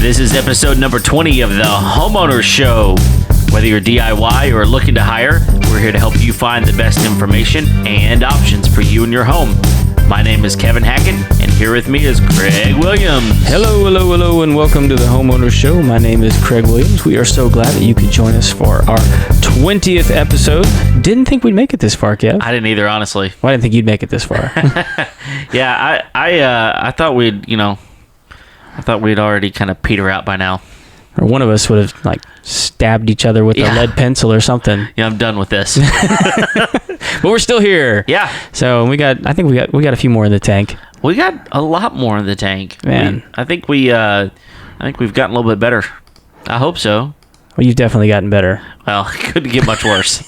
This is episode number 20 of the Homeowner Show. Whether you're DIY or looking to hire, we're here to help you find the best information and options for you and your home. My name is Kevin Hackett, and here with me is Craig Williams. Hello, and welcome to the Homeowner Show. My name is Craig Williams. We are so glad that you could join us for our 20th episode. Didn't think we'd make it this far, Kev. I didn't either, honestly. Well, I didn't think you'd make it this far. Yeah, I thought we'd already kind of peter out by now. Or one of us would have stabbed each other with a lead pencil or something. Yeah, I'm done with this. But we're still here. Yeah. So I think we got a few more in the tank. We got a lot more in the tank. Man. I think we've gotten a little bit better. I hope so. Well, you've definitely gotten better. Well, it couldn't get much worse.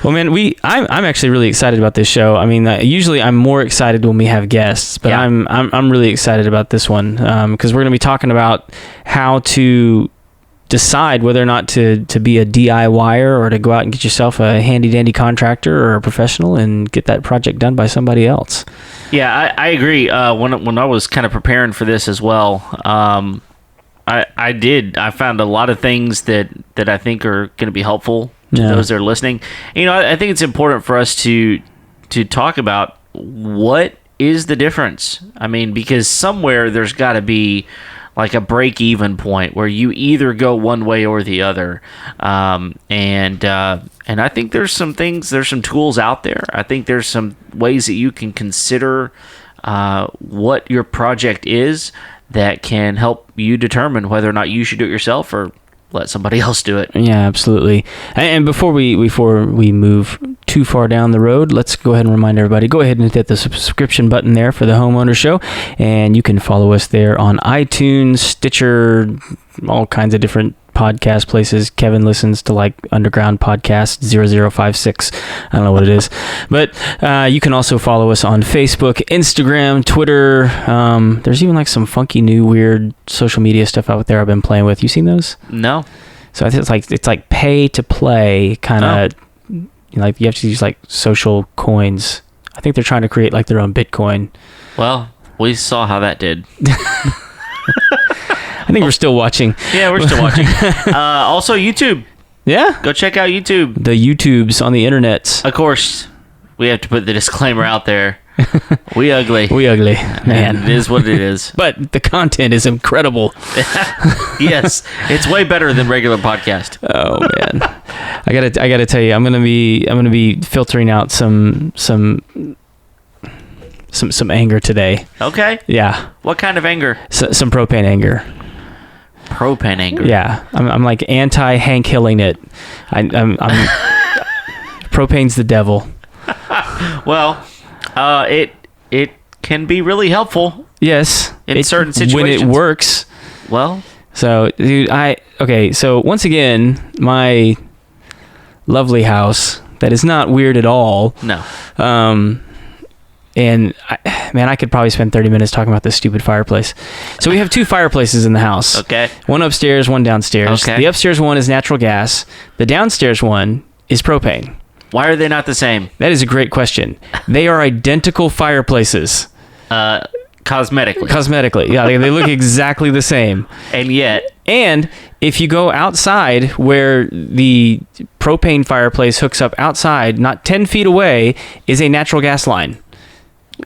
Well, man, I'm actually really excited about this show. I mean, usually I'm more excited when we have guests, but yeah. I'm really excited about this one because we're going to be talking about how to decide whether or not to be a DIYer or to go out and get yourself a handy-dandy contractor or a professional and get that project done by somebody else. Yeah, I agree. When I was kind of preparing for this as well, I found a lot of things that I think are going to be helpful to those that are listening. You know, I think it's important for us to talk about what is the difference. I mean, because somewhere there's got to be like a break-even point where you either go one way or the other. And I think there's some tools out there. I think there's some ways that you can consider what your project is that can help you determine whether or not you should do it yourself or let somebody else do it. Yeah, absolutely. And before we move too far down the road, let's go ahead and remind everybody, go ahead and hit the subscription button there for the Homeowner Show, and you can follow us there on iTunes, Stitcher, all kinds of different podcast places. Kevin listens to Underground Podcast 0056. I don't know what it is. But you can also follow us on Facebook, Instagram, Twitter. There's even some funky new weird social media stuff out there I've been playing with. You seen those? No. So I think it's like pay to play kind of. You have to use social coins. I think they're trying to create their own Bitcoin. Well, we saw how that did. I think we're still watching. Yeah, we're still watching. Also, YouTube. Yeah? Go check out YouTube. The YouTubes on the internet. Of course, we have to put the disclaimer out there. We ugly. We ugly. Man. And it is what it is. But the content is incredible. Yes. It's way better than regular podcast. Oh, man. I gotta tell you, I'm gonna be filtering out some anger today. Okay. Yeah. What kind of anger? Some propane anger. Propane anger. Yeah, I'm anti Hank Hilling it. I'm propane's the devil. Well, it can be really helpful. Yes, in certain situations when it works. Well, so dude, so once again, my lovely house that is not weird at all. No. And I could probably spend 30 minutes talking about this stupid fireplace. So we have two fireplaces in the house. Okay. One upstairs, one downstairs. Okay. The upstairs one is natural gas. The downstairs one is propane. Why are they not the same? That is a great question. They are identical fireplaces. Cosmetically. Yeah, they look exactly the same. And if you go outside where the propane fireplace hooks up outside, not 10 feet away is a natural gas line.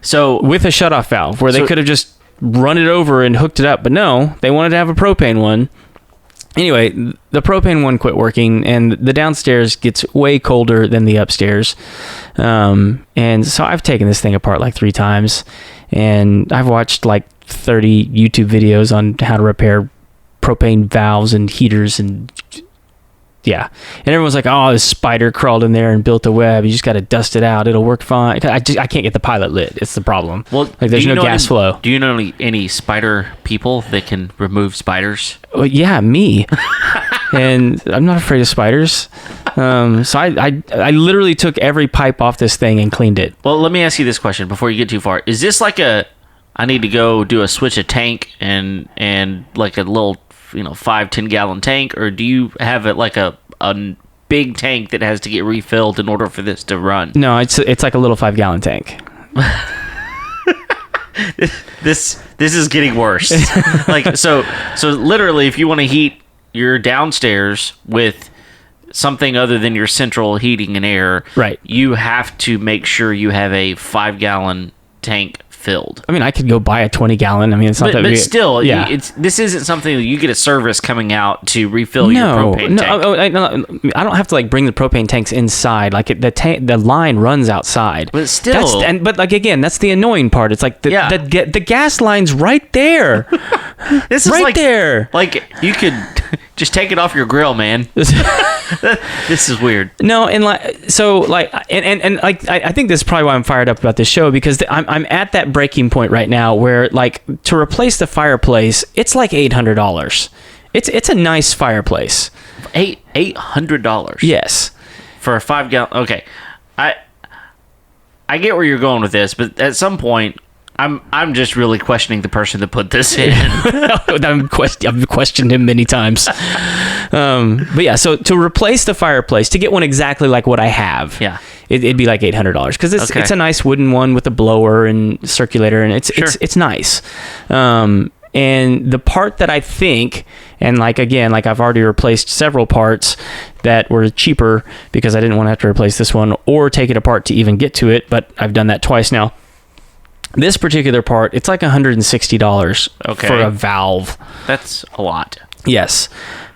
So with a shutoff valve where they could have just run it over and hooked it up. But no, they wanted to have a propane one. Anyway, the propane one quit working, and the downstairs gets way colder than the upstairs. And so I've taken this thing apart 3 times, and I've watched 30 YouTube videos on how to repair propane valves and heaters and yeah. And everyone's like, oh, this spider crawled in there and built a web. You just got to dust it out. It'll work fine. I can't get the pilot lit. It's the problem. Well, there's no gas flow. Do you know any spider people that can remove spiders? Well, yeah, me. And I'm not afraid of spiders. So I literally took every pipe off this thing and cleaned it. Well, let me ask you this question before you get too far. Is this I need to go do a switch a tank and like a little 5-10 gallon tank, or do you have it like a big tank that has to get refilled in order for this to run? No, it's like a little 5 gallon tank. this is getting worse. Like so literally, if you want to heat your downstairs with something other than your central heating and air, right, you have to make sure you have a 5-gallon tank filled. I mean, I could go buy a 20-gallon. I mean, it's not that but big. Still, yeah. This isn't something that you get a service coming out to refill your propane tank. No, I don't have to like bring the propane tanks inside. Like the line runs outside. But still, but like again, that's the annoying part. It's like the gas line's right there. This is right there. Like you could just take it off your grill, man. This is weird. No, and like so, like and like I think this is probably why I'm fired up about this show, because I'm at that breaking point right now where like to replace the fireplace, it's like $800. It's a nice fireplace. $800. Yes, for a 5-gallon. Okay, I get where you're going with this, but at some point, I'm just really questioning the person that put this in. I've questioned him many times. But yeah, so to replace the fireplace, to get one exactly like what I have, yeah, it'd be like $800 because it's a nice wooden one with a blower and circulator, and it's nice. And the part that I think, and like again, like I've already replaced several parts that were cheaper because I didn't want to have to replace this one or take it apart to even get to it, but I've done that twice now. This particular part, it's like $160 for a valve. That's a lot. Yes.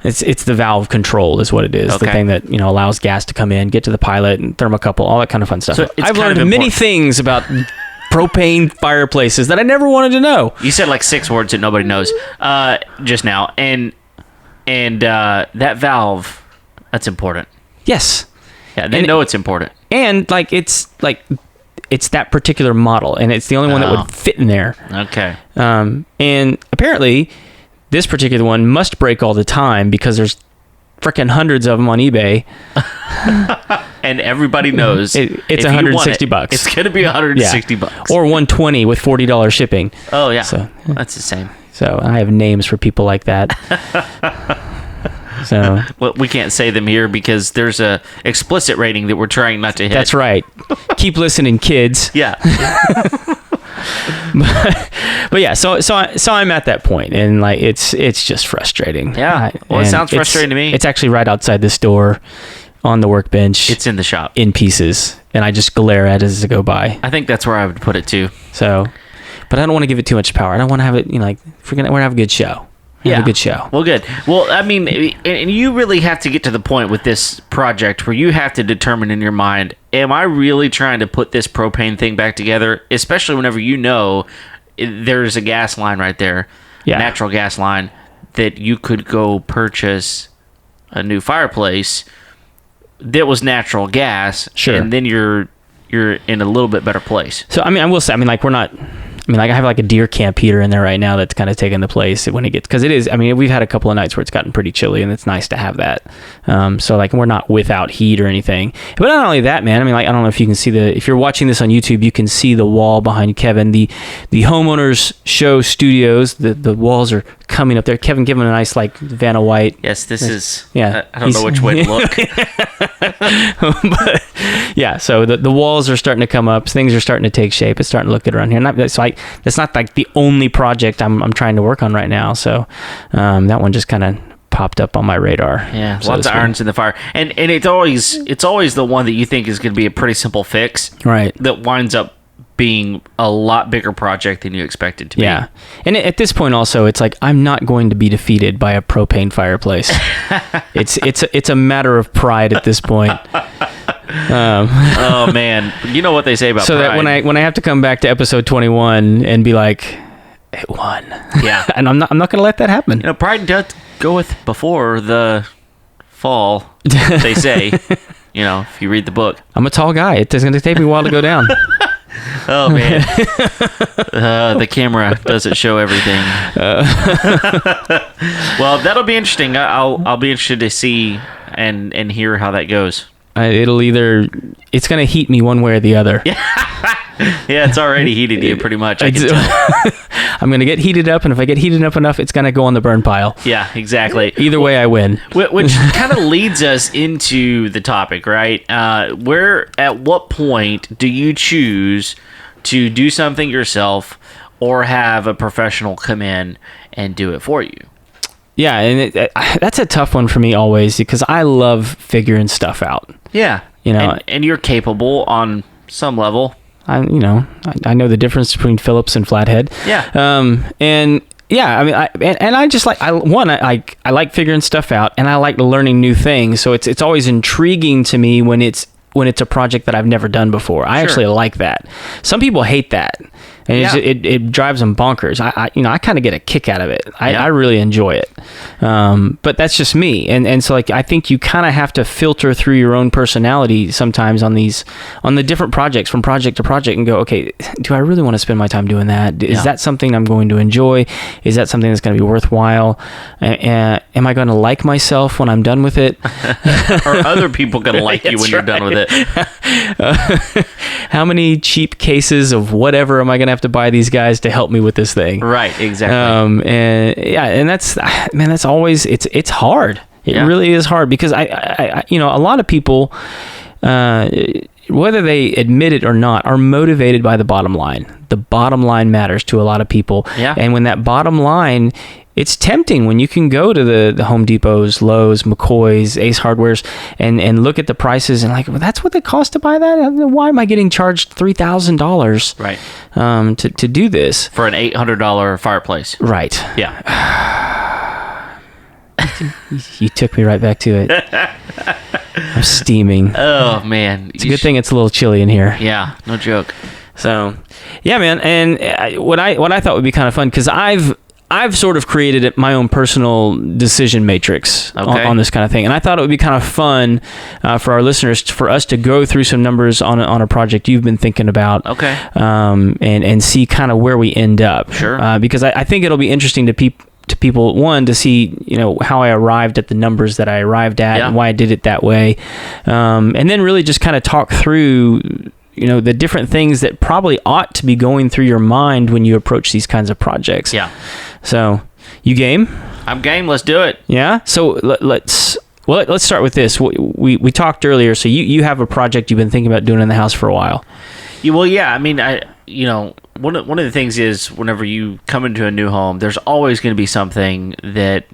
It's the valve control is what it is. The thing that, allows gas to come in, get to the pilot, and thermocouple, all that kind of fun stuff. So I've learned many things about propane fireplaces that I never wanted to know. You said like 6 words that nobody knows just now. And that valve, that's important. Yes. Yeah, they know it's important. And like it's that particular model, and it's the only one that would fit in there. Okay. And apparently, this particular one must break all the time because there's freaking hundreds of them on eBay. And everybody knows it's $160. It's going to be $160. Or $120 with $40 shipping. Oh, yeah. So that's the same. So I have names for people like that. So well, we can't say them here because there's a explicit rating that we're trying not to hit. That's right. Keep listening, kids. Yeah. but yeah, so I'm at that point, and like it's just frustrating. Yeah. Well, it sounds frustrating to me. It's actually right outside this door on the workbench. It's in the shop in pieces, and I just glare at it as I go by. I think that's where I would put it too. So, but I don't want to give it too much power. I don't want to have it, like we're gonna have a good show. Yeah, a good show. Well, good. Well, I mean, and you really have to get to the point with this project where you have to determine in your mind, am I really trying to put this propane thing back together? Especially whenever there's a gas line right there, natural gas line, that you could go purchase a new fireplace that was natural gas, and then you're in a little bit better place. So, I mean, I will say, like we're not. I have like a deer camp heater in there right now that's kind of taking the place when it gets, because it is, we've had a couple of nights where it's gotten pretty chilly, and it's nice to have that. So like we're not without heat or anything. But not only that, man, I don't know if you can see if you're watching this on YouTube, you can see the wall behind Kevin, the Homeowners Show Studios, the walls are coming up there. Kevin, give him a nice like Vanna White. Yes, this is, I don't know which way to look. But yeah, so the walls are starting to come up. Things are starting to take shape. It's starting to look good around here. That's not like the only project I'm trying to work on right now. So that one just kind of popped up on my radar. Yeah, lots of irons in the fire, and it's always the one that you think is going to be a pretty simple fix, right? That winds up being a lot bigger project than you expected to be. Yeah, and at this point also, it's like I'm not going to be defeated by a propane fireplace. it's a matter of pride at this point. Oh man, you know what they say about so pride. That when I have to come back to episode 21 and be like, it won. Yeah, and I'm not going to let that happen. Pride does goeth before the fall. They say, if you read the book. I'm a tall guy. It's going to take me a while to go down. Oh man, the camera doesn't show everything. Well, that'll be interesting. I'll be interested to see and hear how that goes. It's going to heat me one way or the other. Yeah, it's already heated you pretty much. I can tell. I'm going to get heated up, and if I get heated up enough, it's going to go on the burn pile. Yeah, exactly. Either way, I win. Which kind of leads us into the topic, right? At what point do you choose to do something yourself or have a professional come in and do it for you. Yeah, and that's a tough one for me always, because I love figuring stuff out. Yeah. And you're capable on some level. I know the difference between Phillips and flathead. Yeah. And yeah, I mean, I just like, I like figuring stuff out, and I like learning new things. So it's always intriguing to me when it's a project that I've never done before. I actually like that. Some people hate that, and it drives them bonkers. I kind of get a kick out of it. I really enjoy it. But that's just me. And so like, I think you kind of have to filter through your own personality sometimes on the different projects, from project to project, and go, okay, do I really want to spend my time doing that? Is that something I'm going to enjoy? Is that something that's going to be worthwhile? Am I going to like myself when I'm done with it? Are other people going to like you when you're done with it? How many cheap cases of whatever am I going to have to buy these guys to help me with this thing? Right, exactly. And that's always, it's hard. It really is hard, because I a lot of people, whether they admit it or not, are motivated by the bottom line. The bottom line matters to a lot of people. Yeah. And when that bottom line, it's tempting when you can go to the Home Depots, Lowe's, McCoy's, Ace Hardware's, and look at the prices and like, well, that's what it costs to buy that? Why am I getting charged $3,000 right. To do this? For an $800 fireplace. Right. Yeah. You took me right back to it. I'm steaming. Oh, man. It's a good thing it's a little chilly in here. Yeah, no joke. So, yeah, man. And what I thought would be kind of fun, because I've sort of created my own personal decision matrix on this kind of thing. And I thought it would be kind of fun for our listeners, for us to go through some numbers on a project you've been thinking about. Okay. And see kind of where we end up. Sure. Because I think it'll be interesting to people, one, to see, how I arrived at the numbers that I arrived at and why I did it that way. And then really just kind of talk through the different things that probably ought to be going through your mind when you approach these kinds of projects. Yeah. So, you game? I'm game. Let's do it. Yeah. So let's start with this. We talked earlier. So you have a project you've been thinking about doing in the house for a while. I mean, one of the things is, whenever you come into a new home, there's always going to be something that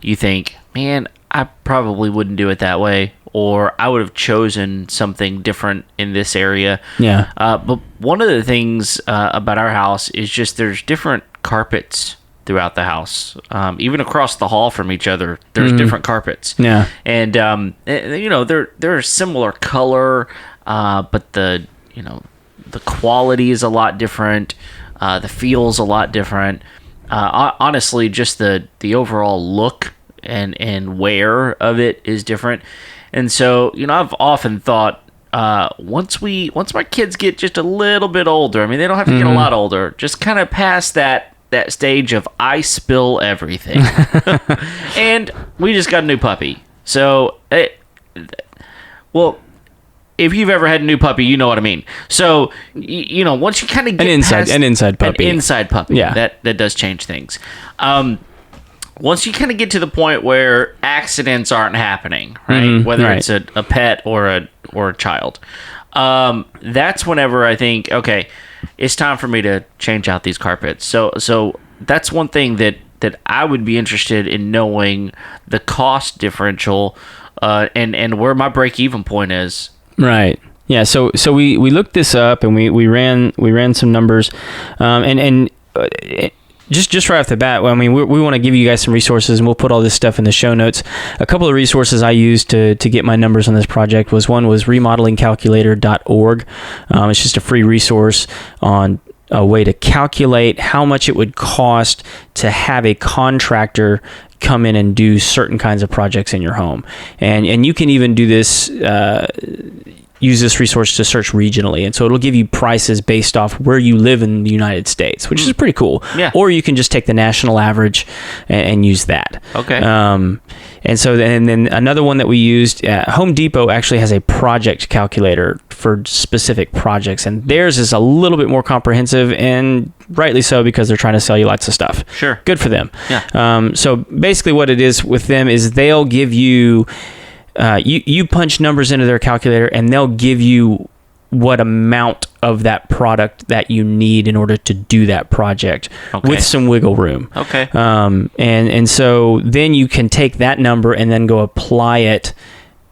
you think, man, I probably wouldn't do it that way, or I would have chosen something different in this area. Yeah. But one of the things about our house is just there's different carpets throughout the house. Even across the hall from each other, there's different carpets. Yeah. And they're similar color, but the quality is a lot different. The feel's a lot different. Honestly, just the overall look and wear of it is different. And so, I've often thought, once my kids get just a little bit older, I mean, they don't have to get a lot older, just kind of past that stage of I spill everything. And we just got a new puppy. So, if you've ever had a new puppy, you know what I mean. So, once you kind of get an inside puppy. Yeah. That does change things. Once you kind of get to the point where accidents aren't happening, right? Whether it's a pet or a child, that's whenever I think, okay, it's time for me to change out these carpets. So that's one thing that I would be interested in knowing, the cost differential, and where my break-even point is. Right. Yeah. So we looked this up, and we ran some numbers, and just right off the bat, I mean, we want to give you guys some resources, and we'll put all this stuff in the show notes. A couple of resources I used to get my numbers on this project was remodelingcalculator.org. It's just a free resource on a way to calculate how much it would cost to have a contractor come in and do certain kinds of projects in your home. And you can even do this, use this resource to search regionally. And so it'll give you prices based off where you live in the United States, which is pretty cool. Yeah. Or you can just take the national average and use that. Okay. And then another one that we used, Home Depot actually has a project calculator for specific projects, and theirs is a little bit more comprehensive, and rightly so, because they're trying to sell you lots of stuff. Sure. Good for them. Yeah. So basically what it is with them is they'll give you, you punch numbers into their calculator, and they'll give you what amount of that product that you need in order to do that project with some wiggle room. Okay. And so then you can take that number and then go apply it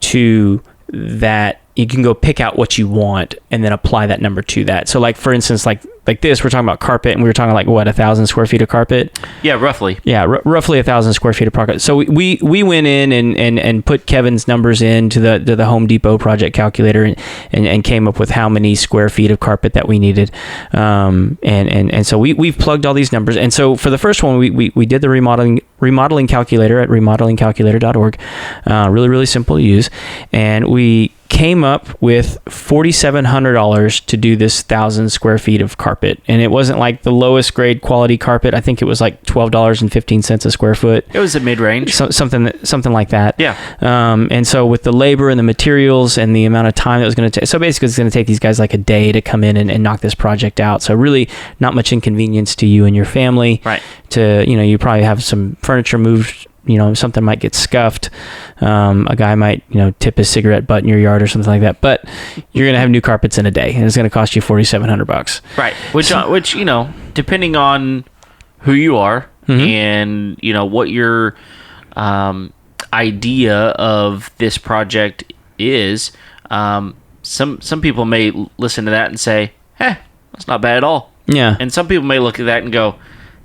to that. You can go pick out what you want and then apply that number to that. So like, for instance, like this, we're talking about carpet, and we were talking like 1,000 square feet of carpet. Yeah, roughly. Yeah, roughly 1,000 square feet of carpet. So we went in and put Kevin's numbers into the Home Depot project calculator and came up with how many square feet of carpet that we needed. And so we've plugged all these numbers. And so for the first one, we did the remodeling calculator at remodelingcalculator.org. Really, really simple to use. And we came up with $4,700 to do this 1,000 square feet of carpet. And it wasn't like the lowest grade quality carpet. I think it was like $12.15 a square foot. It was a mid-range. Something like that. Yeah. And so with the labor and the materials and the amount of time that was going to take, so basically it's going to take these guys like a day to come in and knock this project out. So really not much inconvenience to you and your family. Right. You probably have some furniture moved, something might get scuffed. A guy might, tip his cigarette butt in your yard or something like that. But you're going to have new carpets in a day, and it's going to cost you $4,700. Right. Which depending on who you are and, what your idea of this project is, some people may listen to that and say, that's not bad at all. Yeah. And some people may look at that and go,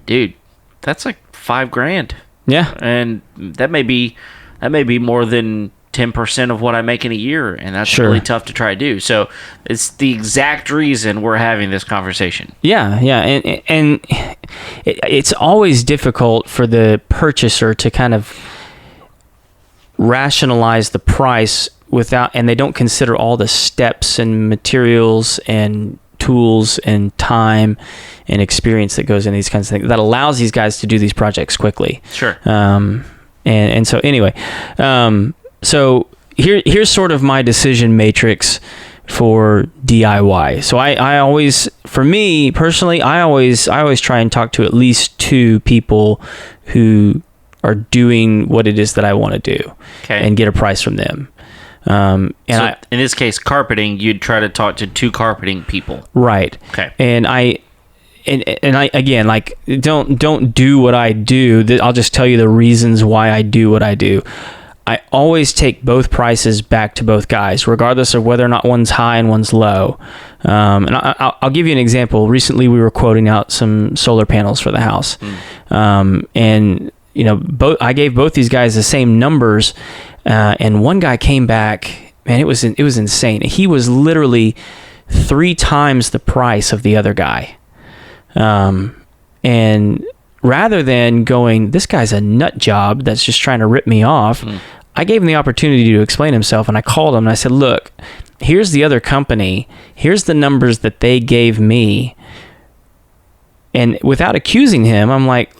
dude, that's like $5,000. Yeah. And that may be more than 10% of what I make in a year, and that's Sure. really tough to try to do. So it's the exact reason we're having this conversation. Yeah, and it's always difficult for the purchaser to kind of rationalize the price and they don't consider all the steps and materials and tools and time and experience that goes in these kinds of things that allows these guys to do these projects quickly. Sure. And so anyway, so here's sort of my decision matrix for DIY. So I always, for me personally, I always try and talk to at least two people who are doing what it is that I want to do, and get a price from them. In this case, carpeting, you'd try to talk to two carpeting people. Right. Okay. And I again, like, don't do what I do. I'll just tell you the reasons why I do what I do. I always take both prices back to both guys, regardless of whether or not one's high and one's low. And I'll give you an example. Recently, we were quoting out some solar panels for the house. And I gave both these guys the same numbers. And one guy came back, man, it was insane. He was literally 3 times the price of the other guy. And rather than going, this guy's a nut job that's just trying to rip me off, I gave him the opportunity to explain himself, and I called him and I said, look, here's the other company. Here's the numbers that they gave me. And without accusing him, I'm like,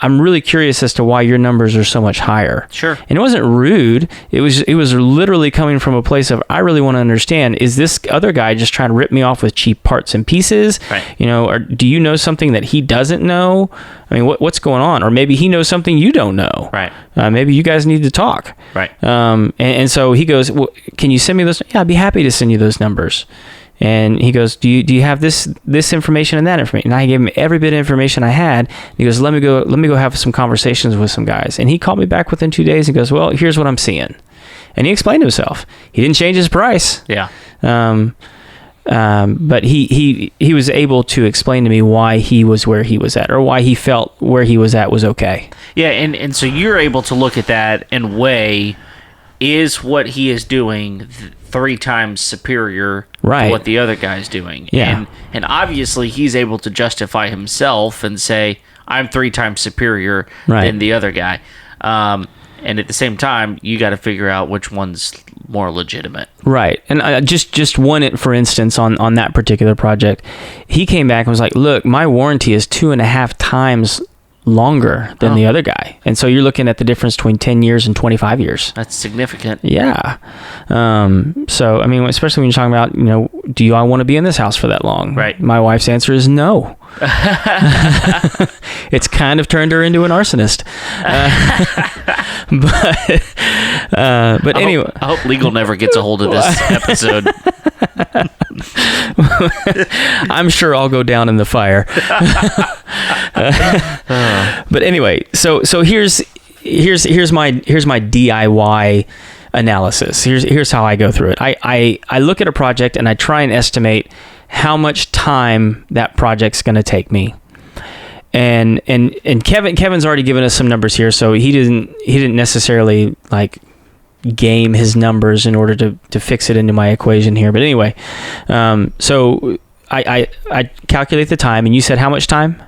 I'm really curious as to why your numbers are so much higher. Sure. And it wasn't rude. It was literally coming from a place of, I really want to understand, is this other guy just trying to rip me off with cheap parts and pieces? Right. Or do you know something that he doesn't know? I mean, what's going on? Or maybe he knows something you don't know. Right. Maybe you guys need to talk. Right. And so he goes, well, can you send me those? Yeah, I'd be happy to send you those numbers. And he goes, do you have this information and that information? And I gave him every bit of information I had. And he goes, let me go have some conversations with some guys. And he called me back within 2 days and goes, well, here's what I'm seeing. And he explained himself. He didn't change his price. Yeah. But he was able to explain to me why he was where he was at, or why he felt where he was at was okay. Yeah, and so you're able to look at that and weigh, is what he is doing 3 times superior to what the other guy's doing? Yeah. And obviously he's able to justify himself and say, I'm 3 times superior than the other guy. And at the same time, you got to figure out which one's more legitimate. Right. And just one, for instance, on that particular project, he came back and was like, look, my warranty is 2.5 times longer than the other guy. And so you're looking at the difference between 10 years and 25 years. That's significant. Yeah. So, I mean, especially when you're talking about, do I want to be in this house for that long? Right. My wife's answer is no. It's kind of turned her into an arsonist. But anyway, I hope legal never gets a hold of this episode. I'm sure I'll go down in the fire. But anyway, so here's my DIY analysis. Here's how I go through it. I look at a project and I try and estimate how much time that project's going to take me. And Kevin's already given us some numbers here, so he didn't necessarily like game his numbers in order to fix it into my equation here. But anyway, so I calculate the time, and you said how much time?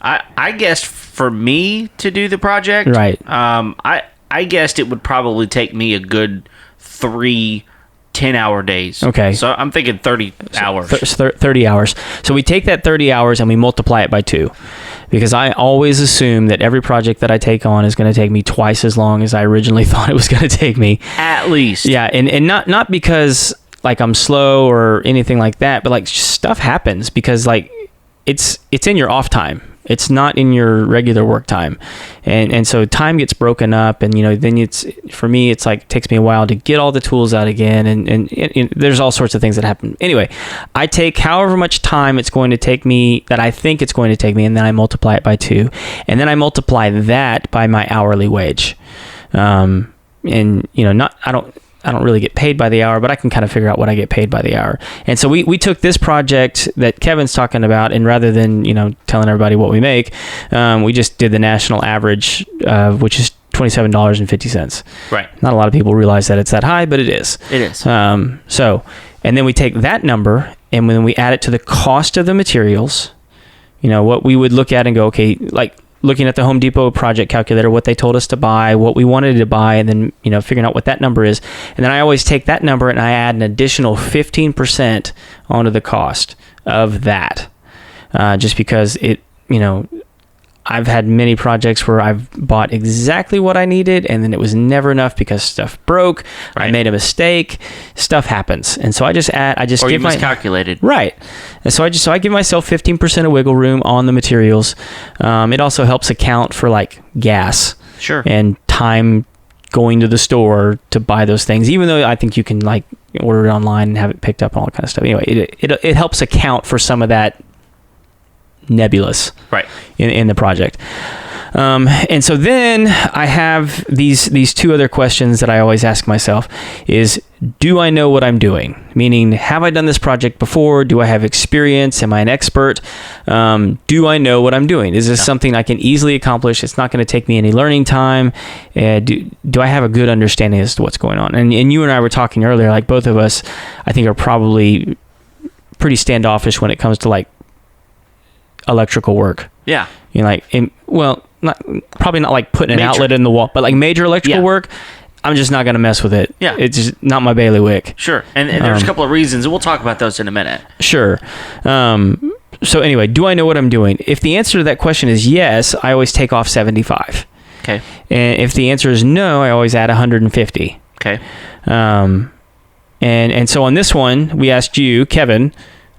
I guessed for me to do the project, right? I guessed it would probably take me a good 3 10-hour days. Okay. So I'm thinking 30 hours. 30 hours. So we take that 30 hours and we multiply it by 2. Because I always assume that every project that I take on is going to take me twice as long as I originally thought it was going to take me. At least. Yeah, and not because like I'm slow or anything like that, but like stuff happens because like it's in your off time. It's not in your regular work time. And so time gets broken up, and then for me it's like it takes me a while to get all the tools out again, and there's all sorts of things that happen. Anyway, I take however much time it's going to take me that I think it's going to take me, and then I multiply it by 2, and then I multiply that by my hourly wage. I don't really get paid by the hour, but I can kind of figure out what I get paid by the hour. And so we took this project that Kevin's talking about, and rather than telling everybody what we make, we just did the national average, which is $27.50. Right. Not a lot of people realize that it's that high, but it is. It is. And then we take that number, and when we add it to the cost of the materials, what we would look at and go, okay, like looking at the Home Depot project calculator, what they told us to buy, what we wanted to buy, and then, figuring out what that number is. And then I always take that number and I add an additional 15% onto the cost of that. Just because I've had many projects where I've bought exactly what I needed, and then it was never enough because stuff broke. Right. I made a mistake. Stuff happens, and so I just or you miscalculated. Right, and so I give myself 15% of wiggle room on the materials. It also helps account for like gas, sure, and time going to the store to buy those things. Even though I think you can like order it online and have it picked up and all that kind of stuff. Anyway, it helps account for some of that nebulous right in the project. And so then I have these 2 other questions that I always ask myself is, do I know what I'm doing? Meaning, have I done this project before? Do I have experience? Am I an expert? Do I know what I'm doing? Is this something I can easily accomplish? It's not going to take me any learning time. Do I have a good understanding as to what's going on? And you and I were talking earlier, like both of us, I think, are probably pretty standoffish when it comes to like electrical work. Yeah. Probably not like putting an outlet in the wall, but like major electrical work, I'm just not going to mess with it. Yeah. It's just not my bailiwick. Sure. And there's a couple of reasons, and we'll talk about those in a minute. Sure. So anyway, do I know what I'm doing? If the answer to that question is yes, I always take off 75. Okay. And if the answer is no, I always add 150. Okay. And so on this one, we asked you, Kevin,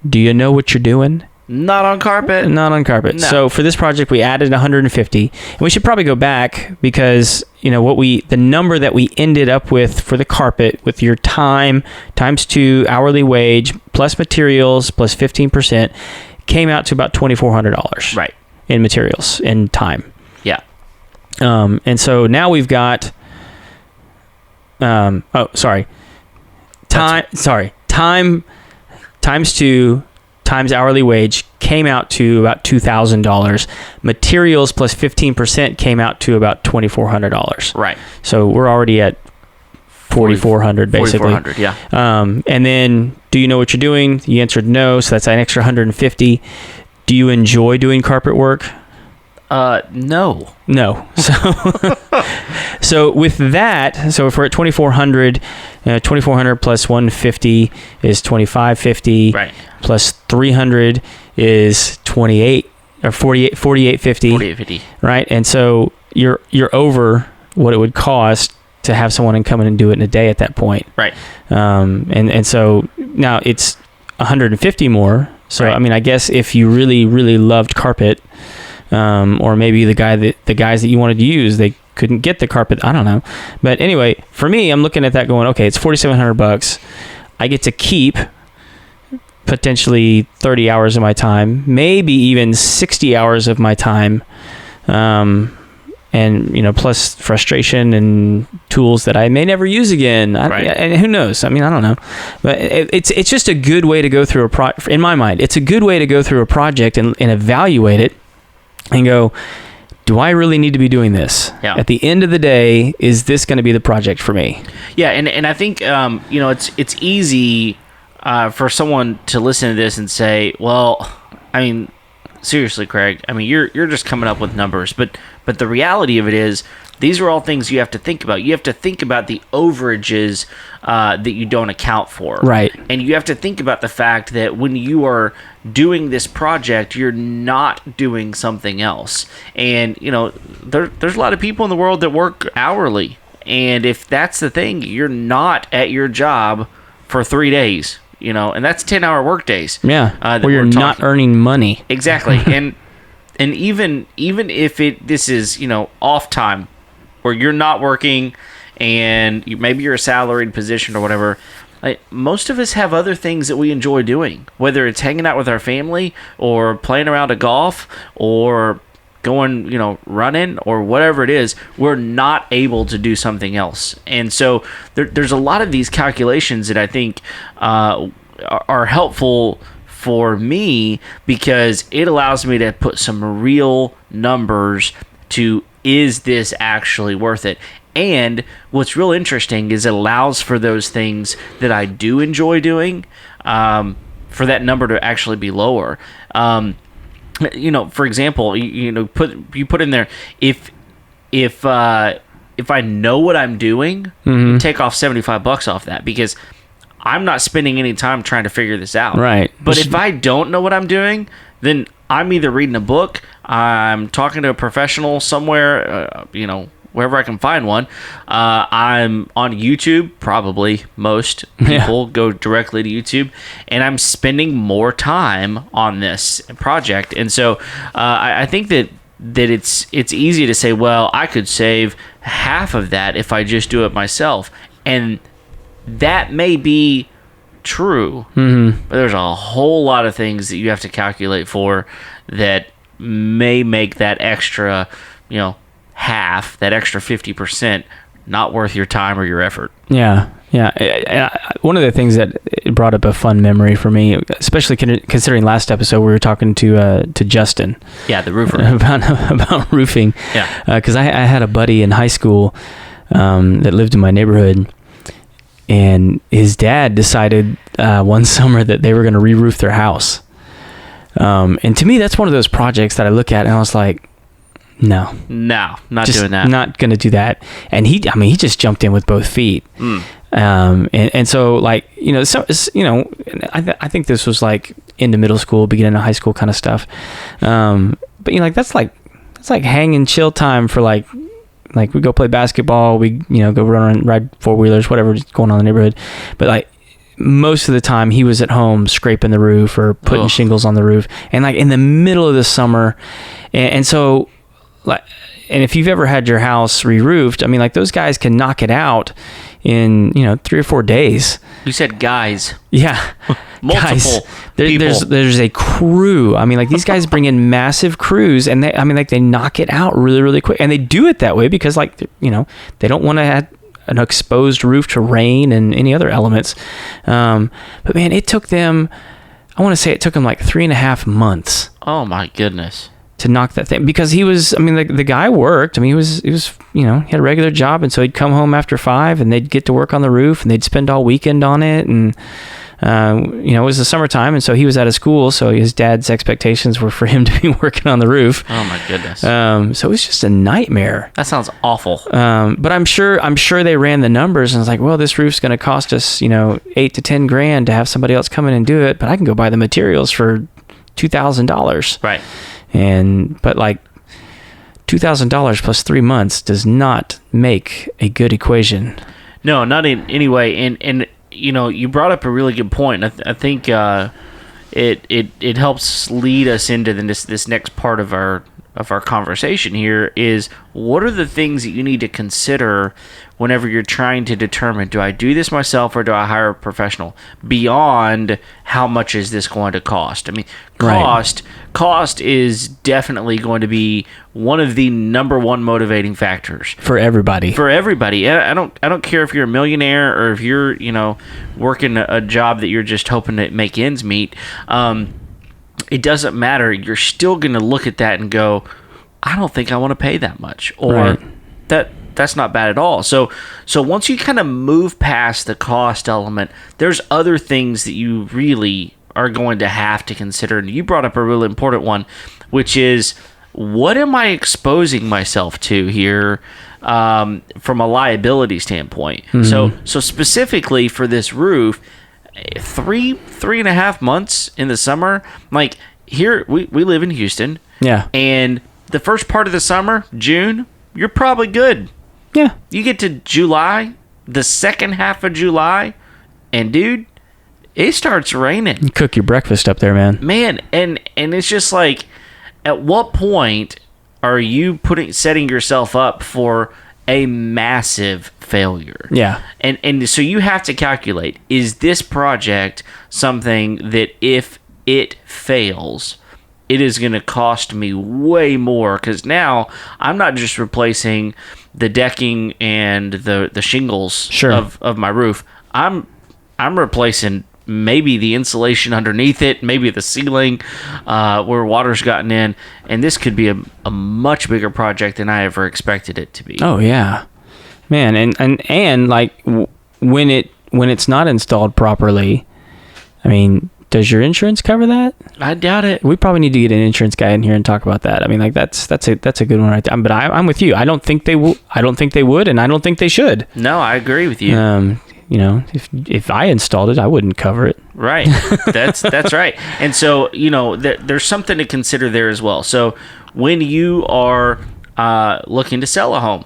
do you know what you're doing? Not on carpet. Not on carpet. No. So for this project, we added 150. And we should probably go back because, the number that we ended up with for the carpet with your time times 2 hourly wage plus materials plus 15% came out to about $2,400. Right. In materials and time. Yeah. And so now we've got, time times 2 times hourly wage came out to about $2,000. Materials plus 15% came out to about $2,400. Right. So we're already at $4,400 basically. $4,400, yeah. And then, do you know what you're doing? You answered no, so that's an extra $150. Do you enjoy doing carpet work? No. So with that, so if we're at 2,400, 2,400 plus 150 is 2,550. Right. Plus 300 is 28 or 4850. 4850. Right. And so you're over what it would cost to have someone come in and do it in a day at that point. Right. And so now it's 150 more. So, right. I mean, I guess if you really, really loved carpet, or maybe the guys that you wanted to use, they couldn't get the carpet. I don't know. But anyway, for me, I'm looking at that going, okay, it's $4,700. I get to keep potentially 30 hours of my time, maybe even 60 hours of my time. And, plus frustration and tools that I may never use again. And who knows? I mean, I don't know. But it's just a good way to go through in my mind, it's a good way to go through a project and evaluate it and go, do I really need to be doing this? Yeah. At the end of the day, is this going to be the project for me? Yeah, and I think, it's easy for someone to listen to this and say, well, I mean, seriously, Craig, I mean, you're just coming up with numbers, but the reality of it is, these are all things you have to think about. You have to think about the overages that you don't account for. Right. And you have to think about the fact that when you are doing this project, you're not doing something else. And, there's a lot of people in the world that work hourly. And if that's the thing, you're not at your job for 3 days. And that's 10-hour work days. Yeah, where you're not earning money. Exactly. and even if this is, off time, where you're not working and maybe you're a salaried position or whatever, most of us have other things that we enjoy doing, whether it's hanging out with our family or playing around a golf or going, running or whatever it is. We're not able to do something else. And so there's a lot of these calculations that I think are helpful for me, because it allows me to put some real numbers to, is this actually worth it? And what's real interesting is it allows for those things that I do enjoy doing, for that number to actually be lower. For example, you put in there, if I know what I'm doing, take off $75 off that, because I'm not spending any time trying to figure this out. Right. But if I don't know what I'm doing, then I'm either reading a book, I'm talking to a professional somewhere, wherever I can find one. I'm on YouTube. Probably most people go directly to YouTube, and I'm spending more time on this project. And so I think that it's easy to say, well, I could save half of that if I just do it myself. And that may be true, but there's a whole lot of things that you have to calculate for that may make that extra, half, that extra 50% not worth your time or your effort. Yeah. One of the things that it brought up a fun memory for me, especially considering last episode we were talking to Justin. Yeah, the roofer. about roofing. Yeah. Because I had a buddy in high school that lived in my neighborhood, and his dad decided one summer that they were going to re-roof their house. And to me, that's one of those projects that I look at and I was like, no, not doing that. Not going to do that. And he just jumped in with both feet. And so I think this was like into middle school, beginning of high school kind of stuff. But that's like hang and chill time for like we go play basketball, we go ride 4-wheelers, whatever's going on in the neighborhood. But most of the time he was at home scraping the roof or putting shingles on the roof, and in the middle of the summer. And so and if you've ever had your house re-roofed, those guys can knock it out in 3 or 4 days. You said guys. Yeah. Multiple guys. There's a crew. These guys bring in massive crews, and they knock it out really, really quick. And they do it that way because they don't want to have an exposed roof to rain and any other elements. But man, it took them, I want to say it took them 3.5 months. Oh my goodness. To knock that thing, because he was, the guy worked. He was, he had a regular job, and so he'd come home after 5, and they'd get to work on the roof, and they'd spend all weekend on it, and it was the summertime, and so he was out of school, so his dad's expectations were for him to be working on the roof. Oh my goodness. So it was just a nightmare. That sounds awful. But I'm sure they ran the numbers, and it's like, well, this roof's going to cost us, $8 to $10,000 to have somebody else come in and do it, but I can go buy the materials for $2,000. Right. But $2,000 plus 3 months does not make a good equation. No, not in any way. And you brought up a really good point. I think it helps lead us into this next part of our our conversation here is, what are the things that you need to consider whenever you're trying to determine, do I do this myself or do I hire a professional? Beyond how much is this going to cost? I mean, cost is definitely going to be one of the number one motivating factors for everybody. I don't care if you're a millionaire or if you're, working a job that you're just hoping to make ends meet. It doesn't matter. You're still going to look at that and go, I don't think I want to pay that much, or that's not bad at all. So once you kind of move past the cost element, there's other things that you really are going to have to consider. And you brought up a really important one, which is, what am I exposing myself to here from a liability standpoint? Mm-hmm. So specifically for this roof, 3.5 months in the summer, like here we live in Houston, and the first part of the summer, June, you're probably good. You get to July, the second half of July, and dude, it starts raining. You cook your breakfast up there, man. And it's just like, at what point are you setting yourself up for a massive failure? And so you have to calculate, is this project something that if it fails, it is going to cost me way more? Because now I'm not just replacing the decking and the shingles of my roof. I'm replacing maybe the insulation underneath it, maybe the ceiling where water's gotten in, and this could be a much bigger project than I ever expected it to be. Oh yeah, man, and like when it's not installed properly, I mean, does your insurance cover that? I doubt it. We probably need to get an insurance guy in here and talk about that. I mean, like that's a good one right there. But I'm with you. I don't think they would, and I don't think they should. No, I agree with you. If I installed it, I wouldn't cover it. Right. That's right. And so, there's something to consider there as well. So when you are looking to sell a home,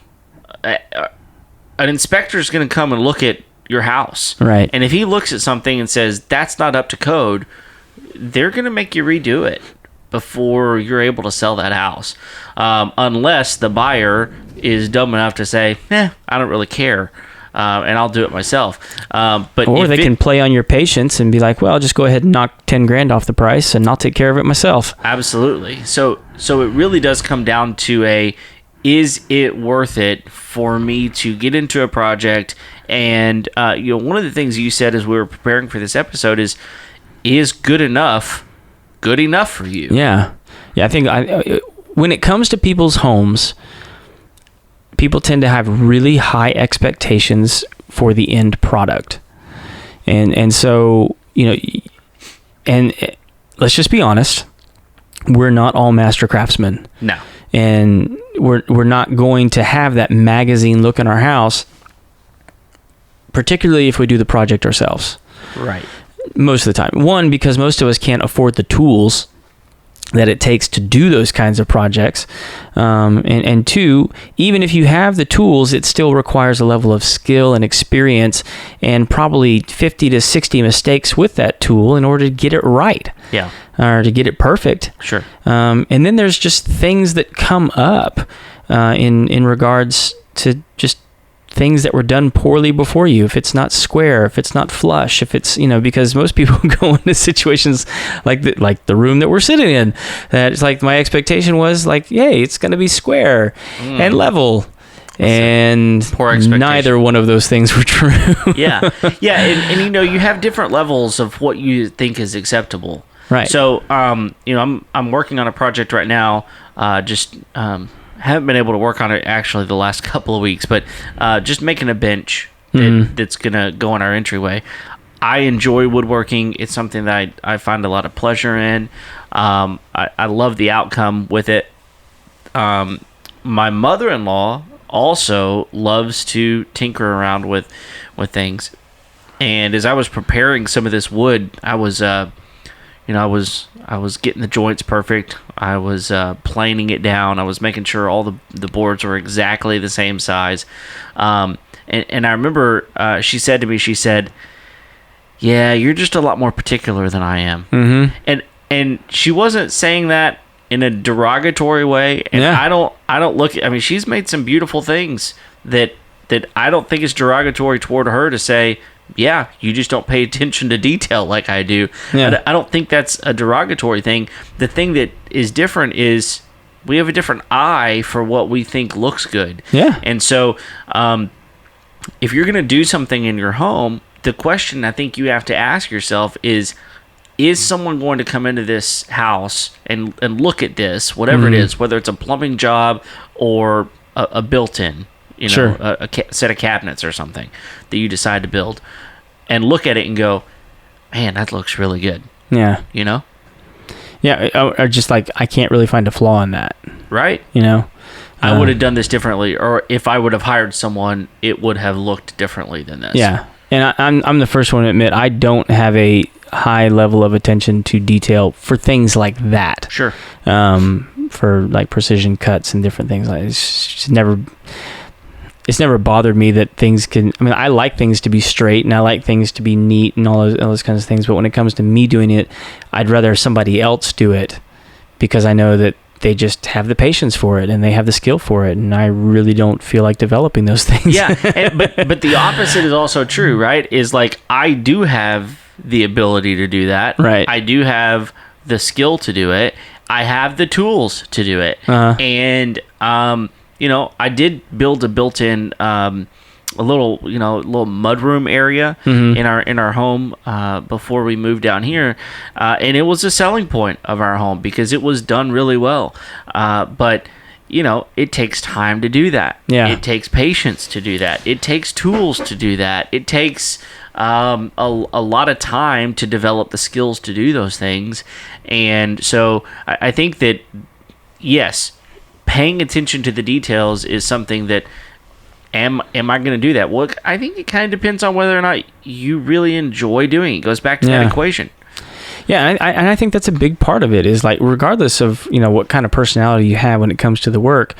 an inspector is going to come and look at your house. Right. And if he looks at something and says, that's not up to code, they're going to make you redo it before you're able to sell that house. Unless the buyer is dumb enough to say, I don't really care. And I'll do it myself. Or they can play on your patience and be like, well, I'll just go ahead and knock $10,000 off the price and I'll take care of it myself. Absolutely. So it really does come down to is it worth it for me to get into a project? And, one of the things you said as we were preparing for this episode is good enough for you? Yeah. I think when it comes to people's homes, people tend to have really high expectations for the end product. And so, and let's just be honest, we're not all master craftsmen. No. And we're not going to have that magazine look in our house, particularly if we do the project ourselves. Right. Most of the time. One, because most of us can't afford the tools that it takes to do those kinds of projects. And two, even if you have the tools, it still requires a level of skill and experience and probably 50 to 60 mistakes with that tool in order to get it right. Yeah. Or to get it perfect. Sure. And then there's just things that come up in regards to just things that were done poorly before you. If it's not square, if it's not flush, if it's, because most people go into situations like the room that we're sitting in, that it's like my expectation was like, yay, it's going to be square and level. And neither one of those things were true. Yeah. And you have different levels of what you think is acceptable. Right. So, I'm working on a project right now, haven't been able to work on it actually the last couple of weeks, but just making a bench that's going to go in our entryway. I enjoy woodworking. It's something that I find a lot of pleasure in. I love the outcome with it. My mother-in-law also loves to tinker around with things. And as I was preparing some of this wood, I was getting the joints perfect. I was planing it down. I was making sure all the boards were exactly the same size. And I remember she said to me, yeah, you're just a lot more particular than I am. Mm-hmm. And she wasn't saying that in a derogatory way. And Yeah. I don't look at, I mean, she's made some beautiful things that I don't think is derogatory toward her to say, yeah, you just don't pay attention to detail like I do. Yeah. I don't think that's a derogatory thing. The thing that is different is we have a different eye for what we think looks good. Yeah. And so if you're going to do something in your home, the question I think you have to ask yourself is someone going to come into this house and look at this, whatever it is, whether it's a plumbing job or a built-in, you know, Sure. a set of cabinets or something that you decide to build, and look at it and go, man, that looks really good. Yeah. You know? Yeah. Or just like, I can't really find a flaw in that. Right. You know? I would have done this differently, or if I would have hired someone, it would have looked differently than this. Yeah. And I'm the first one to admit, I don't have a high level of attention to detail for things like that. Sure. For like precision cuts and different things. Like it's never bothered me that things can. I mean, I like things to be straight and I like things to be neat and all those kinds of things. But when it comes to me doing it, I'd rather somebody else do it because I know that they just have the patience for it and they have the skill for it, and I really don't feel like developing those things. Yeah, but the opposite is also true, right? Is like I do have the ability to do that. Right. I do have the skill to do it. I have the tools to do it. And you know, I did build a built-in a little mudroom area in our home before we moved down here, and it was a selling point of our home because it was done really well. But you know, it takes time to do that. Yeah. It takes patience to do that. It takes tools to do that. It takes a lot of time to develop the skills to do those things. And so I think that, yes, paying attention to the details is something that am I going to do that? Well, I think it kind of depends on whether or not you really enjoy doing it. It goes back to that equation. Yeah, and I think that's a big part of it is like, regardless of, you know, what kind of personality you have when it comes to the work,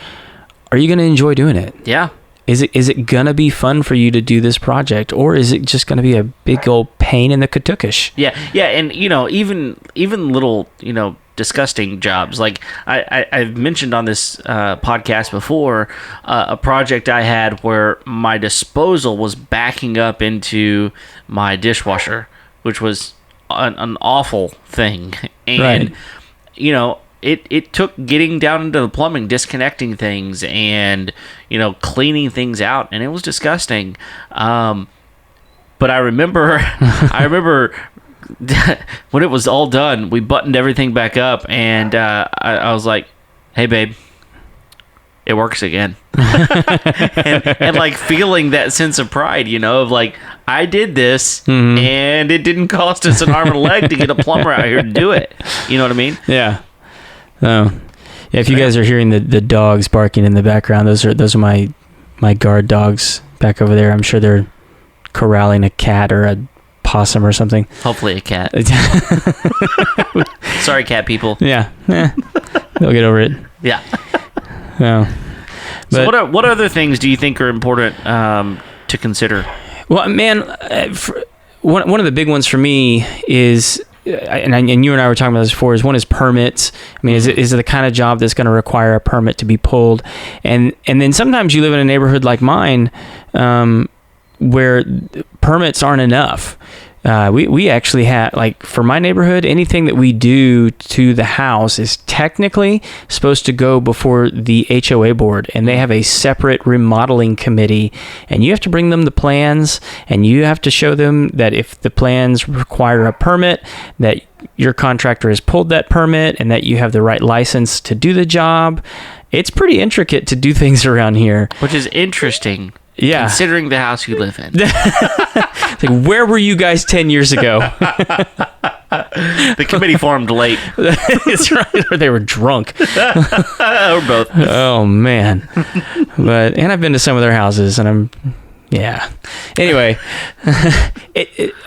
are you going to enjoy doing it? Yeah. Is it going to be fun for you to do this project, or is it just going to be a big old pain in the katukish? Yeah, and you know, even little, you know, disgusting jobs. Like I've mentioned on this podcast before, a project I had where my disposal was backing up into my dishwasher, which was an awful thing. And Right. you know, it took getting down into the plumbing, disconnecting things, and you know, cleaning things out, and it was disgusting. But I remember when it was all done, we buttoned everything back up, and I was like, "Hey, babe, it works again." and like feeling that sense of pride, you know, of like, I did this, and it didn't cost us an arm and a leg to get a plumber out here to do it. You know what I mean? Yeah. Oh, yeah. If you guys are hearing the dogs barking in the background, those are my guard dogs back over there. I'm sure they're corralling a cat or a possum or something. Hopefully a cat. Sorry, cat people. Yeah. They'll get over it. Yeah. No. So what other things do you think are important to consider? Well, man, one of the big ones for me is, and you and I were talking about this before, is one is permits. I mean, is it the kind of job that's going to require a permit to be pulled? And then sometimes you live in a neighborhood like mine, where permits aren't enough. We actually have, like, for my neighborhood, anything that we do to the house is technically supposed to go before the HOA board, and they have a separate remodeling committee, and you have to bring them the plans, and you have to show them that if the plans require a permit, that your contractor has pulled that permit and that you have the right license to do the job. It's pretty intricate to do things around here. Which is interesting. Yeah. Considering the house you live in. It's like, where were you guys 10 years ago? The committee formed late. That's right. Or they were drunk. Or both. Oh, man. And I've been to some of their houses, and yeah. Anyway,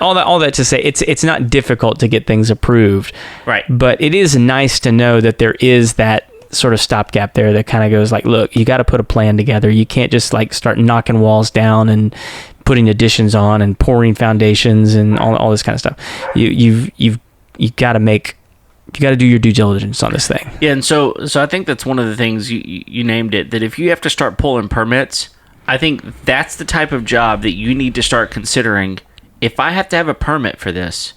all that to say, it's not difficult to get things approved. Right. But it is nice to know that there is that sort of stopgap there that kind of goes like, look, you got to put a plan together. You can't just like start knocking walls down and putting additions on and pouring foundations and all this kind of stuff. You've got to make got to do your due diligence on this thing. Yeah, and so I think that's one of the things you named it, that if you have to start pulling permits, I think that's the type of job that you need to start considering. If I have to have a permit for this,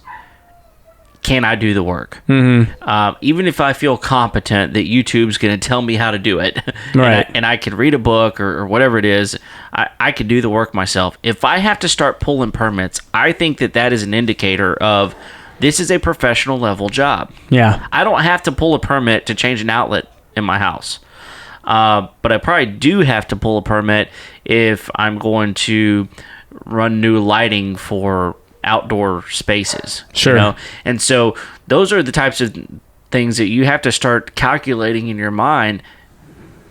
can I do the work? Mm-hmm. Even if I feel competent that YouTube's going to tell me how to do it, right? and I could read a book or whatever it is, I could do the work myself. If I have to start pulling permits, I think that is an indicator of this is a professional level job. Yeah. I don't have to pull a permit to change an outlet in my house. But I probably do have to pull a permit if I'm going to run new lighting for outdoor spaces. Sure. You know? And so those are the types of things that you have to start calculating in your mind.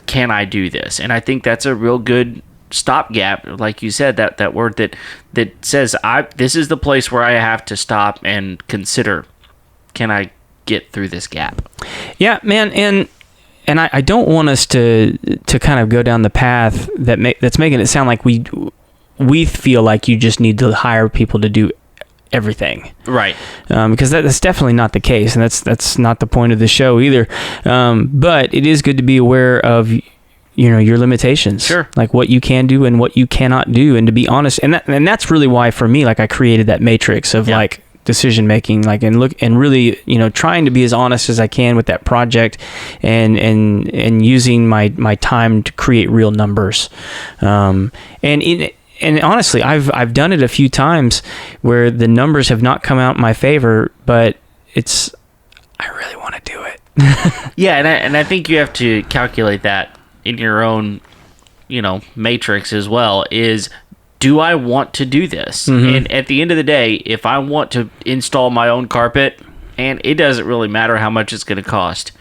Can I do this? And I think that's a real good stopgap, like you said, that word that says this is the place where I have to stop and consider, can I get through this gap? Yeah, man, and I don't want us to kind of go down the path that's making it sound like we feel like you just need to hire people to do everything, right? Because that's definitely not the case, and that's not the point of the show either. But it is good to be aware of your limitations, sure, like what you can do and what you cannot do, and to be honest, and that's really why for me, like I created that matrix of like decision making, like and really trying to be as honest as I can with that project, and using my time to create real numbers, and honestly, I've done it a few times where the numbers have not come out in my favor, but I really want to do it. Yeah, and I think you have to calculate that in your own, matrix as well. Is, do I want to do this? Mm-hmm. And at the end of the day, if I want to install my own carpet, and it doesn't really matter how much it's going to cost,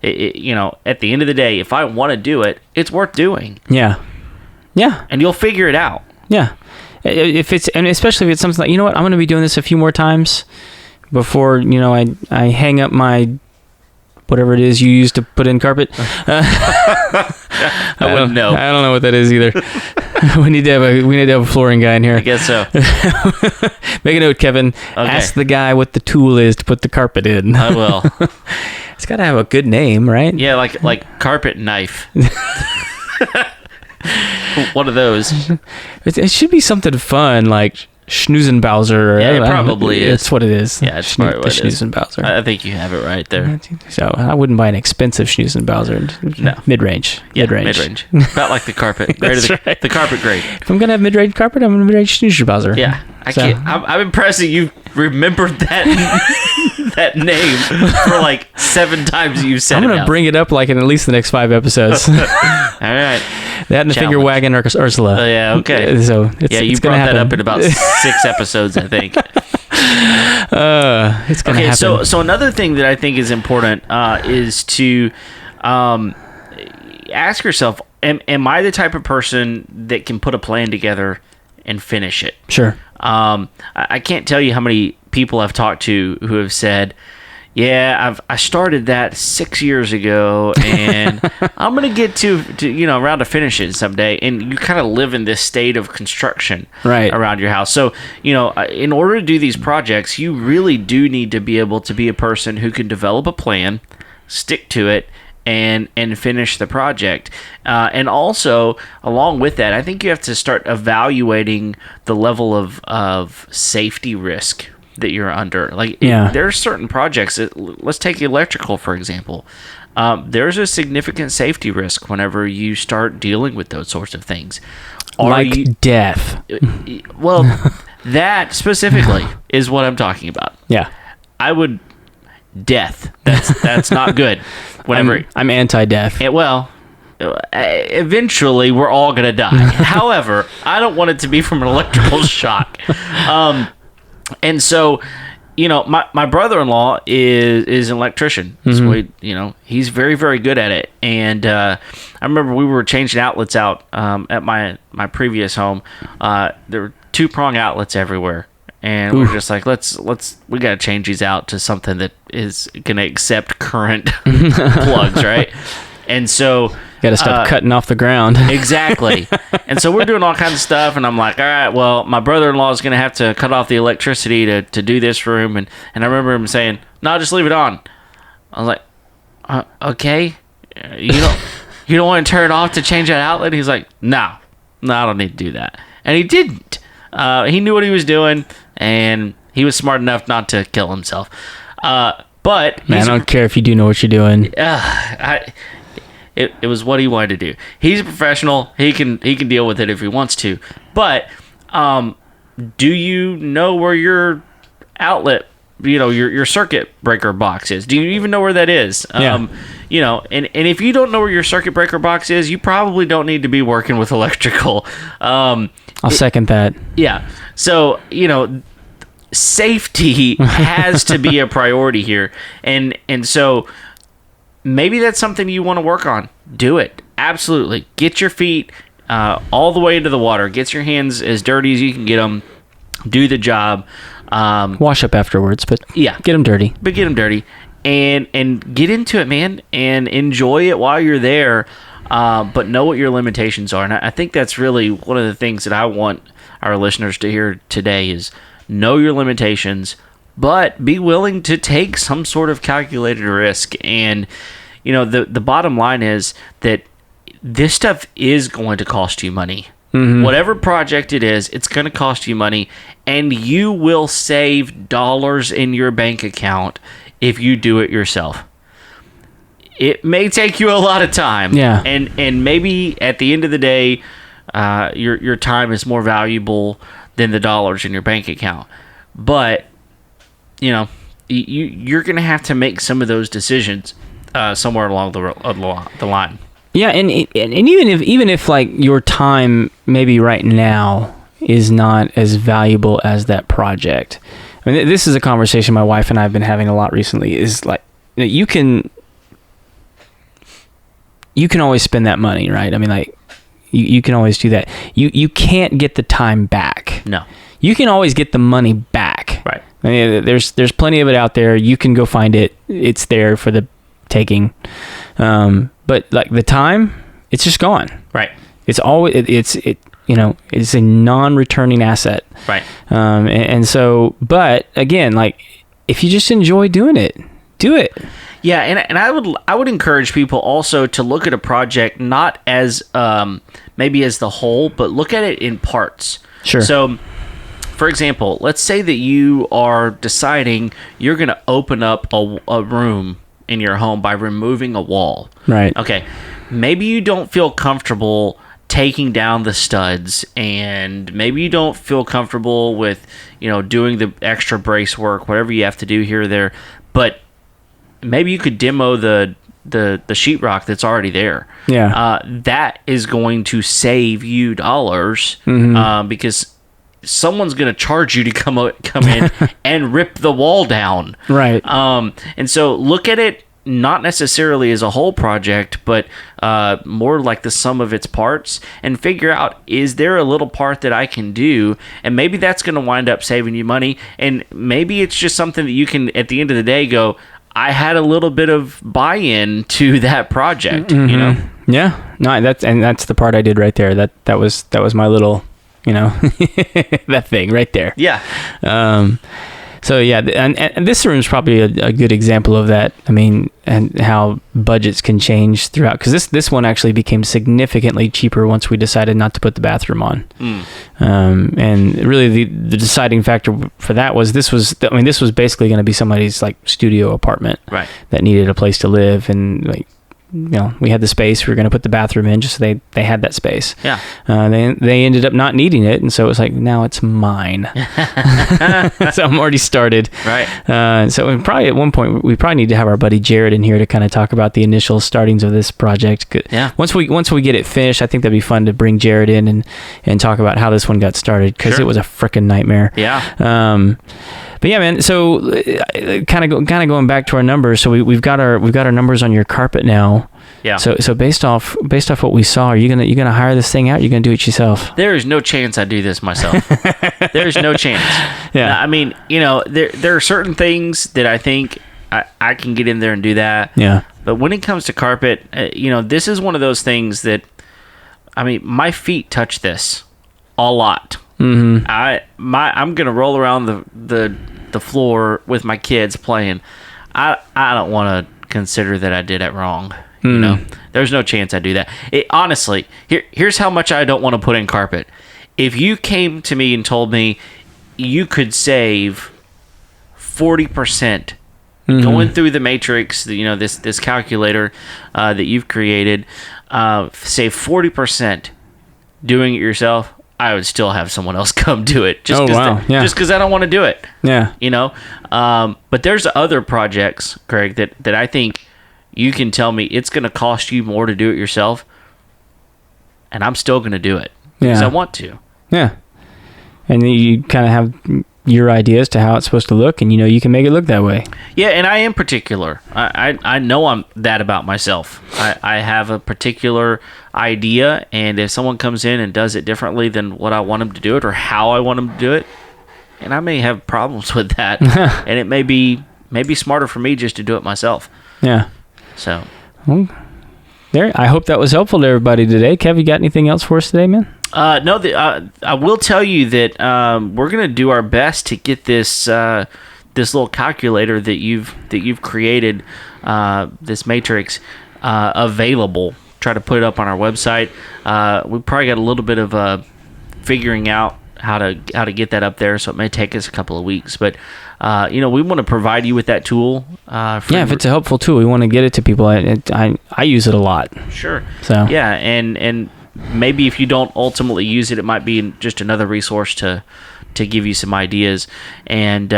at the end of the day, if I want to do it, it's worth doing. Yeah. Yeah. And you'll figure it out. Yeah. And especially if it's something like, I'm going to be doing this a few more times before, I hang up my whatever it is you use to put in carpet. I wouldn't know. I don't know what that is either. we need to have a flooring guy in here. I guess so. Make a note, Kevin. Okay. Ask the guy what the tool is to put the carpet in. I will. It's got to have a good name, right? Yeah, like carpet knife. One of those. It should be something fun, like Schnoozenbauser. Yeah, it probably is. That's what it is. Yeah, it's probably what it is. Schnoozenbauser. I think you have it right there. So I wouldn't buy an expensive Schnoozenbauser. No. Mid-range. Yeah, mid-range. About like the carpet. That's right. The carpet grade. If I'm going to have mid-range carpet, I'm going to have mid-range Schnoozenbauser. Yeah. I'm impressed that you remembered that name for like 7 times you've said it. I'm going to bring it up like in at least the next 5 episodes. All right. That and the finger wagging Ursula. Yeah, okay. So you brought that up in about 6 episodes, I think. It's going to happen. So another thing that I think is important is to ask yourself, am I the type of person that can put a plan together and finish it? Sure. I can't tell you how many people I've talked to who have said, yeah, I started that 6 years ago, and I'm gonna get to around to finish it someday. And you kind of live in this state of construction around your house. So in order to do these projects, you really do need to be able to be a person who can develop a plan, stick to it, and finish the project. And also, along with that, I think you have to start evaluating the level of safety risk that you're under. There are certain projects that, let's take electrical, for example. There's a significant safety risk whenever you start dealing with those sorts of things. Death. Well, that specifically is what I'm talking about. Yeah. Death. That's not good. Whenever I'm anti-death. Eventually we're all gonna die. However, I don't want it to be from an electrical shock. And so, my brother-in-law is an electrician. Mm-hmm. So he's very, very good at it. And I remember we were changing outlets out at my previous home. There were 2-prong outlets everywhere. And we're just like, we got to change these out to something that is going to accept current plugs, right? And so got to stop cutting off the ground. Exactly. And so we're doing all kinds of stuff, and I'm like, all right, well, my brother-in-law is going to have to cut off the electricity to do this room. And I remember him saying, no, just leave it on. I was like, okay, you don't want to turn it off to change that outlet? He's like, no, I don't need to do that. And he didn't. He knew what he was doing, and he was smart enough not to kill himself. But man, I don't care if you do know what you're doing. It was what he wanted to do. He's a professional. He can deal with it if he wants to. But do you know where your outlet, your circuit breaker box is? Do you even know where that is? Yeah. And if you don't know where your circuit breaker box is, you probably don't need to be working with electrical. I'll second that. Yeah. So, safety has to be a priority here. And so maybe that's something you want to work on. Do it. Absolutely. Get your feet all the way into the water. Get your hands as dirty as you can get them. Do the job. Wash up afterwards, but yeah, get them dirty. But get them dirty, and get into it, man, and enjoy it while you're there. But know what your limitations are, and I think that's really one of the things that I want our listeners to hear today is know your limitations, but be willing to take some sort of calculated risk. And the bottom line is that this stuff is going to cost you money. Mm-hmm. Whatever project it is, it's going to cost you money, and you will save dollars in your bank account if you do it yourself. It may take you a lot of time, yeah, and maybe at the end of the day, your time is more valuable than the dollars in your bank account. But you're going to have to make some of those decisions somewhere along the line. Yeah, and even if like your time maybe right now is not as valuable as that project. I mean, this is a conversation my wife and I have been having a lot recently. Is like you can always spend that money, right? I mean, like you can always do that. You can't get the time back. No, you can always get the money back. Right. I mean, there's plenty of it out there. You can go find it. It's there for the taking. But like the time, it's just gone. Right. It's always it's a non-returning asset. Right. And so, but again, like if you just enjoy doing it, do it. Yeah, and I would encourage people also to look at a project not as maybe as the whole, but look at it in parts. Sure. So, for example, let's say that you are deciding you're going to open up a room in your home by removing a wall. Right. Okay. Maybe you don't feel comfortable taking down the studs, and maybe you don't feel comfortable with, doing the extra brace work, whatever you have to do here or there. But maybe you could demo the sheetrock that's already there. Yeah. That is going to save you dollars, because someone's going to charge you to come in and rip the wall down. Right. And so look at it not necessarily as a whole project, but more like the sum of its parts, and figure out, is there a little part that I can do? And maybe that's going to wind up saving you money. And maybe it's just something that you can, at the end of the day, go, I had a little bit of buy-in to that project, Yeah. No, that's the part I did right there. That was my little, that thing right there. Yeah. So yeah, and this room is probably a good example of that. I mean, and how budgets can change throughout, because this one actually became significantly cheaper once we decided not to put the bathroom on. And really the deciding factor for that was this was basically going to be somebody's like studio apartment, right, that needed a place to live, and like, we had the space. We were going to put the bathroom in just so they had that space. Yeah. They ended up not needing it, and so it was like, now it's mine. So I'm already started. Right. So at one point we probably need to have our buddy Jared in here to kind of talk about the initial startings of this project. Yeah. Once we get it finished, I think that'd be fun to bring Jared in and talk about how this one got started, because It was a freaking nightmare. Yeah. But yeah, man. So, kind of going back to our numbers. So we've got our numbers on your carpet now. Yeah. So based off what we saw, are you gonna hire this thing out? You're gonna do it yourself? There is no chance I do this myself. There's no chance. Yeah. I mean, there are certain things that I think I can get in there and do that. Yeah. But when it comes to carpet, this is one of those things that, I mean, my feet touch this a lot. Mm-hmm. I'm gonna roll around the floor with my kids playing. I don't want to consider that I did it wrong. You know, there's no chance I do that. Honestly, here's how much I don't want to put in carpet. If you came to me and told me you could save 40% going through the matrix, this calculator that you've created, save 40% doing it yourself, I would still have someone else come do it. Just because I don't want to do it. Yeah. But there's other projects, Craig, that I think you can tell me it's going to cost you more to do it yourself, and I'm still going to do it because I want to. Yeah. And then you kind of have your ideas to how it's supposed to look, and you can make it look that way. Yeah, and I am particular. I know I'm that about myself. I have a particular idea, and if someone comes in and does it differently than what I want them to do it or how I want them to do it, and I may have problems with that, and it may be smarter for me just to do it myself. Yeah. So. Well, there. I hope that was helpful to everybody today. Kev, you got anything else for us today, man? No, I will tell you that we're gonna do our best to get this little calculator that you've created, this matrix, available. Try to put it up on our website. We probably got a little bit of figuring out how to get that up there, so it may take us a couple of weeks. But we want to provide you with that tool. If it's a helpful tool, we want to get it to people. I use it a lot. Sure. So yeah, and maybe if you don't ultimately use it, it might be just another resource to give you some ideas. And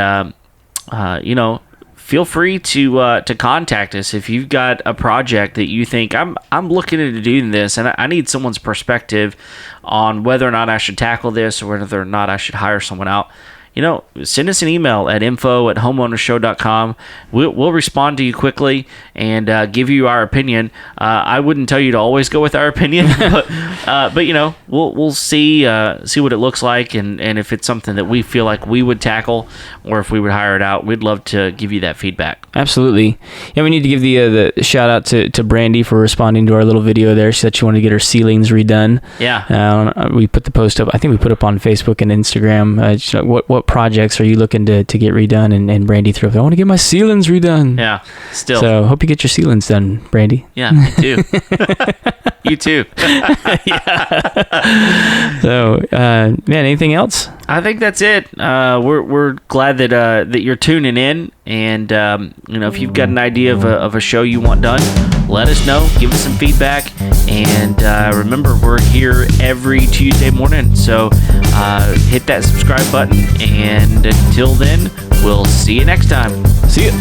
feel free to contact us if you've got a project that you think I'm looking into doing this, and I need someone's perspective on whether or not I should tackle this or whether or not I should hire someone out. Send us an email at info@homeownershow.com. We'll respond to you quickly and give you our opinion. I wouldn't tell you to always go with our opinion, but we'll see what it looks like, and if it's something that we feel like we would tackle or if we would hire it out. We'd love to give you that feedback. Absolutely. Yeah, we need to give the shout out to Brandy for responding to our little video there. She said she wanted to get her ceilings redone. Yeah. We put the post up. I think we put up on Facebook and Instagram. What projects are you looking to get redone? And Brandy threw up, I want to get my ceilings redone. Yeah, still. So hope you get your ceilings done, Brandy. Yeah, me too. You too. So, man, anything else? I think that's it. We're glad that you're tuning in, and if you've got an idea of a show you want done, let us know. Give us some feedback, and remember, we're here every Tuesday morning. So hit that subscribe button, and until then, we'll see you next time. See you.